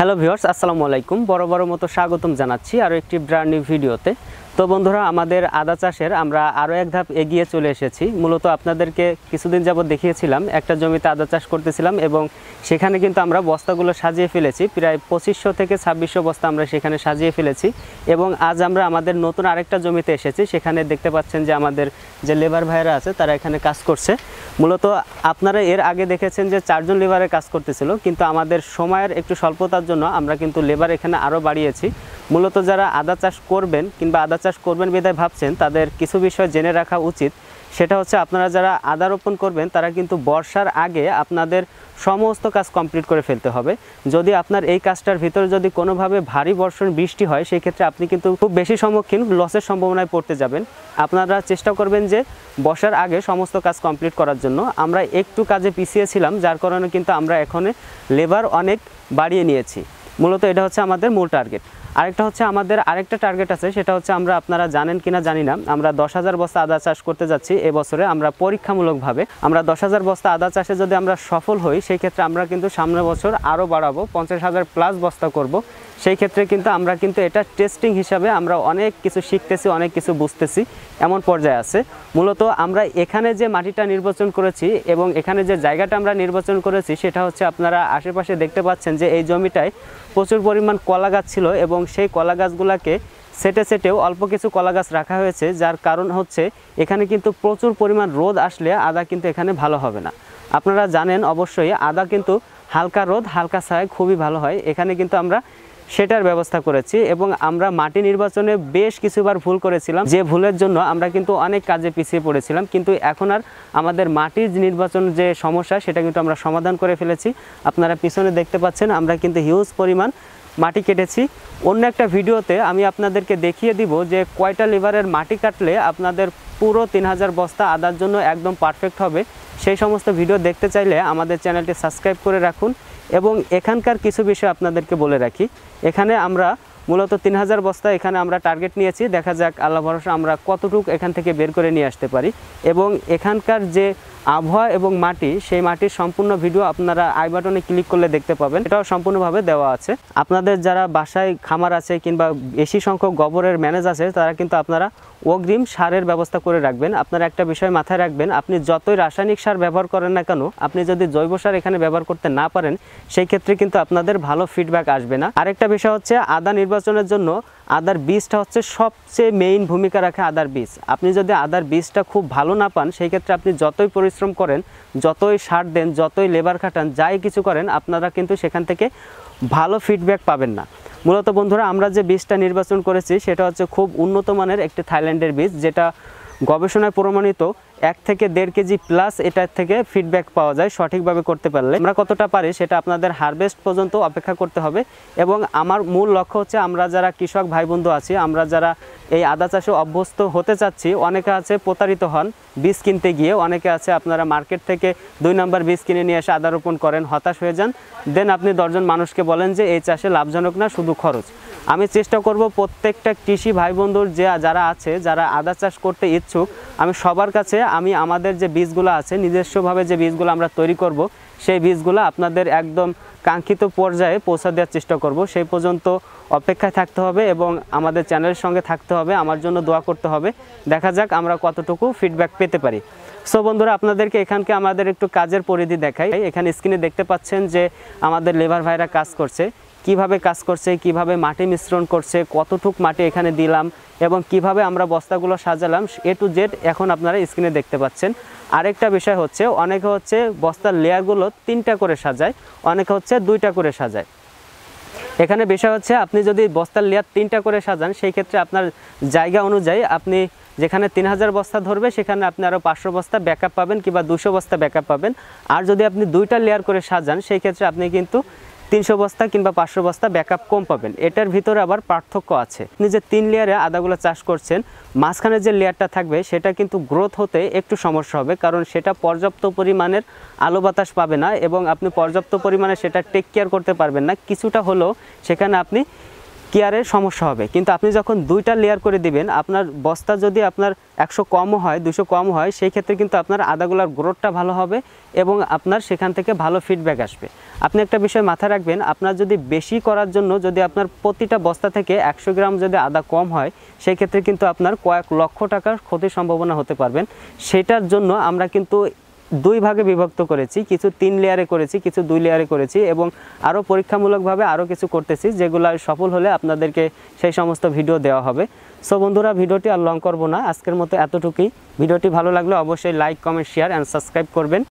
Hello viewers, আসসালামু আলাইকুম। বড় মতো স্বাগতম জানাচ্ছি আরও একটি ব্র্যান্ড নিউ ভিডিওতে। তো বন্ধুরা, আমাদের আদা চাষের আমরা আরও এক ধাপ এগিয়ে চলে এসেছি। মূলত আপনাদেরকে কিছুদিন যাবত দেখিয়েছিলাম একটা জমিতে আদা চাষ করতেছিলাম এবং সেখানে কিন্তু আমরা বস্তাগুলো সাজিয়ে ফেলেছি। প্রায় 2500 থেকে 2600 বস্তা আমরা সেখানে সাজিয়ে ফেলেছি এবং আজ আমরা আমাদের নতুন আরেকটা জমিতে এসেছি। সেখানে দেখতে পাচ্ছেন যে আমাদের যে লেবার ভাইরা আছে তারা এখানে কাজ করছে। মূলত আপনারা এর আগে দেখেছেন যে 4 জন লেবারে কাজ করতেছিল, কিন্তু আমাদের সময়ের একটু স্বল্পতার জন্য আমরা কিন্তু লেবার এখানে আরও বাড়িয়েছি। মূলত যারা আদা চাষ করবেন কিংবা আদা চাষ করবেন বিধায় ভাবছেন, তাদের কিছু বিষয় জেনে রাখা উচিত। সেটা হচ্ছে, আপনারা যারা আদা রোপণ করবেন তারা কিন্তু বর্ষার আগে আপনাদের সমস্ত কাজ কমপ্লিট করে ফেলতে হবে। যদি আপনার এই কাজটার ভিতরে যদি কোনোভাবে ভারী বর্ষণ বৃষ্টি হয়, সেই ক্ষেত্রে আপনি কিন্তু খুব বেশি সম্মুখীন লসের সম্ভাবনায় পড়তে যাবেন। আপনারা চেষ্টা করবেন যে বর্ষার আগে সমস্ত কাজ কমপ্লিট করার জন্য। আমরা একটু কাজে পিছিয়েছিলাম, যার কারণে কিন্তু আমরা এখন লেবার অনেক বাড়িয়ে নিয়েছি। মূলত এটা হচ্ছে আমাদের মূল টার্গেট। আরেকটা হচ্ছে আমাদের আরেকটা টার্গেট আছে, সেটা হচ্ছে আপনারা জানেন কিনা জানি না, আমরা 10,000 বস্তা আদা চাষ করতে যাচ্ছি এবছরে। আমরা পরীক্ষামূলকভাবে 10,000 বস্তা আদা চাষে যদি আমরা সফল হই, সেই ক্ষেত্রে আমরা কিন্তু সামনের বছর আরও বাড়াবো, 50,000 প্লাস বস্তা করব। সেই ক্ষেত্রে কিন্তু আমরা কিন্তু এটা টেস্টিং হিসাবে আমরা অনেক কিছু শিখতেছি, অনেক কিছু বুঝতেছি, এমন পর্যায়ে আছে। মূলত আমরা এখানে যে মাটিটা নির্বাচন করেছি এবং এখানে যে জায়গাটা আমরা নির্বাচন করেছি, সেটা হচ্ছে আপনারা আশেপাশে দেখতে পাচ্ছেন যে এই জমিটায় প্রচুর পরিমাণ কলা গাছ ছিল এবং সেই কলা গাছগুলোকে সেটেও অল্প কিছু কলা গাছ রাখা হয়েছে। যার কারণ হচ্ছে, এখানে কিন্তু প্রচুর পরিমাণ রোদ আসলে আদা কিন্তু এখানে ভালো হবে না। আপনারা জানেন অবশ্যই, আদা কিন্তু হালকা রোদ হালকা ছায়ায় খুবই ভালো হয়। এখানে কিন্তু আমরা সেটার ব্যবস্থা করেছি এবং আমরা মাটি নির্বাচনে বেশ কিছুবার ভুল করেছিলাম, যে ভুলের জন্য আমরা কিন্তু অনেক কাজে পিছিয়ে পড়েছিলাম। কিন্তু এখন আর আমাদের মাটির নির্বাচন যে সমস্যা, সেটা কিন্তু আমরা সমাধান করে ফেলেছি। আপনারা পিছনে দেখতে পাচ্ছেন আমরা কিন্তু হিউজ পরিমাণ মাটি কেটেছি। অন্য একটা ভিডিওতে আমি আপনাদেরকে দেখিয়ে দিব যে কয়টা লেবারের মাটি কাটলে আপনাদের পুরো 3000 বস্তা আদার জন্য একদম পারফেক্ট হবে। সেই সমস্ত ভিডিও দেখতে চাইলে আমাদের চ্যানেলটি সাবস্ক্রাইব করে রাখুন। এবং এখানকার কিছু বিষয় আপনাদেরকে বলে রাখি, এখানে আমরা মূলত 3000 বস্তা এখানে আমরা টার্গেট নিয়েছি। দেখা যাক আল্লাহ ভরসা আমরা কতটুকু এখান থেকে বের করে নিয়ে আসতে পারি। এবং এখানকার যে আবহাওয়া এবং মাটি, সেই মাটির সম্পূর্ণ ভিডিও আপনারা আই বাটনে ক্লিক করলে দেখতে পাবেন, এটাও সম্পূর্ণভাবে দেওয়া আছে। আপনাদের যারা বাসায় খামার আছে কিংবা বেশি সংখ্যক গোবরের ম্যানেজ আছে, তারা কিন্তু আপনারা অগ্রিম সারের ব্যবস্থা করে রাখবেন। আপনারা একটা বিষয় মাথায় রাখবেন, আপনি যতই রাসায়নিক সার ব্যবহার করেন না কেন, আপনি যদি জৈব সার এখানে ব্যবহার করতে না পারেন, সেই ক্ষেত্রে কিন্তু আপনাদের ভালো ফিডব্যাক আসবে না। আরেকটা বিষয় হচ্ছে, আদা নির্বাচনের জন্য আদার বীজটা হচ্ছে সবচেয়ে মেইন ভূমিকা রাখে আদার বীজ। আপনি যদি আদার বীজটা খুব ভালো না পান, সেই ক্ষেত্রে আপনি যতই পরিশ্রম করেন, যতই সার দেন, যতই লেবার খাটান, যাই কিছু করেন, আপনারা কিন্তু সেখান থেকে ভালো ফিডব্যাক পাবেন না। মূলত বন্ধুরা, আমরা যে বীজটা নির্বাচন করেছি সেটা হচ্ছে খুব উন্নত মানের একটি থাইল্যান্ডের বীজ, যেটা গবেষণায় প্রমাণিত 1 থেকে 1.5 কেজি প্লাস এটার থেকে ফিডব্যাক পাওয়া যায় সঠিকভাবে করতে পারলে। আমরা কতটা পারি সেটা আপনাদের হারভেস্ট পর্যন্ত অপেক্ষা করতে হবে। এবং আমার মূল লক্ষ্য হচ্ছে, আমরা যারা কৃষক ভাই বন্ধু আছি, আমরা যারা এই আদা চাষে অভ্যস্ত হতে চাচ্ছি, অনেকে আছে প্রতারিত হন বীজ কিনতে গিয়ে, অনেকে আছে আপনারা মার্কেট থেকে 2 নম্বর বীজ কিনে নিয়ে এসে আদা রোপণ করেন, হতাশ হয়ে যান। দেন আপনি 10 জন মানুষকে বলেন যে এই চাষে লাভজনক না, শুধু খরচ। আমি চেষ্টা করব প্রত্যেকটা কৃষি ভাই বন্ধুর যারা আছে, যারা আদা চাষ করতে ইচ্ছুক, আমি সবার কাছে আমাদের যে বীজগুলো আছে, নিজস্বভাবে যে বীজগুলো আমরা তৈরি করব, সেই বীজগুলো আপনাদের একদম কাঙ্ক্ষিত পর্যায়ে পৌঁছে দেওয়ার চেষ্টা করব। সেই পর্যন্ত অপেক্ষায় থাকতে হবে এবং আমাদের চ্যানেলের সঙ্গে থাকতে হবে, আমার জন্য দোয়া করতে হবে। দেখা যাক আমরা কতটুকু ফিডব্যাক পেতে পারি। সো বন্ধুরা, আপনাদেরকে এখানকে আমাদের একটু কাজের পরিধি দেখাই। এখানে স্ক্রিনে দেখতে পাচ্ছেন যে আমাদের লেবার ভাইরা কাজ করছে, কিভাবে কাজ করছে, কিভাবে মাটি মিশ্রণ করছে, কতটুক মাটি এখানে দিলাম এবং কিভাবে আমরা বস্তাগুলো সাজালাম, A to Z এখন আপনারা স্ক্রিনে দেখতে পাচ্ছেন। আরেকটা বিষয় হচ্ছে, অনেকে হচ্ছে বস্তার লেয়ারগুলো 3টা করে সাজায়, অনেকে হচ্ছে 2টা করে সাজায়। এখানে বিষয় হচ্ছে, আপনি যদি বস্তার লেয়ার 3টা করে সাজান, সেই ক্ষেত্রে আপনার জায়গা অনুযায়ী আপনি যেখানে 3000 বস্তা ধরবে, সেখানে আপনি আরও 500 বস্তা ব্যাকআপ পাবেন কিংবা 200 বস্তা ব্যাকআপ পাবেন। আর যদি আপনি 2টা লেয়ার করে সাজান, সেই ক্ষেত্রে আপনি কিন্তু 300 বস্তা কিংবা 500 বস্তা ব্যাকআপ কম পাবেন। এটার ভিতরে আবার পার্থক্য আছে। আপনি যে 3 লেয়ারে আদাগুলো চাষ করছেন, মাঝখানে যে লেয়ারটা থাকবে সেটা কিন্তু গ্রোথ হতে একটু সমস্যা হবে, কারণ সেটা পর্যাপ্ত পরিমাণের আলো বাতাস পাবে না এবং আপনি পর্যাপ্ত পরিমাণে সেটা টেক কেয়ার করতে পারবেন না। কিছুটা হলেও সেখানে আপনি কেয়ারের সমস্যা হবে। কিন্তু আপনি যখন 2টা লেয়ার করে দিবেন, আপনার বস্তা যদি আপনার 100 কমও হয়, 200 কম হয়, সেই ক্ষেত্রে কিন্তু আপনার আদাগুলার গ্রোথটা ভালো হবে এবং আপনার সেখান থেকে ভালো ফিডব্যাক আসবে। আপনি একটা বিষয় মাথায় রাখবেন, আপনার যদি বেশি করার জন্য যদি আপনার প্রতিটা বস্তা থেকে 100 গ্রাম যদি আদা কম হয়, সেই ক্ষেত্রে কিন্তু আপনার কয়েক লক্ষ টাকার ক্ষতির সম্ভাবনা হতে পারবেন। সেটার জন্য আমরা কিন্তু 2 ভাগে বিভক্ত করেছি, কিছু 3 লেয়ারে করেছি, কিছু 2 লেয়ারে করেছি এবং আরও পরীক্ষামূলকভাবে আরও কিছু করতেছি, যেগুলো সফল হলে আপনাদেরকে সেই সমস্ত ভিডিও দেওয়া হবে। সো বন্ধুরা, ভিডিওটি আর লং করব না, আজকের মতো এতটুকুই। ভিডিওটি ভালো লাগলে অবশ্যই like, comment, share and subscribe করবেন।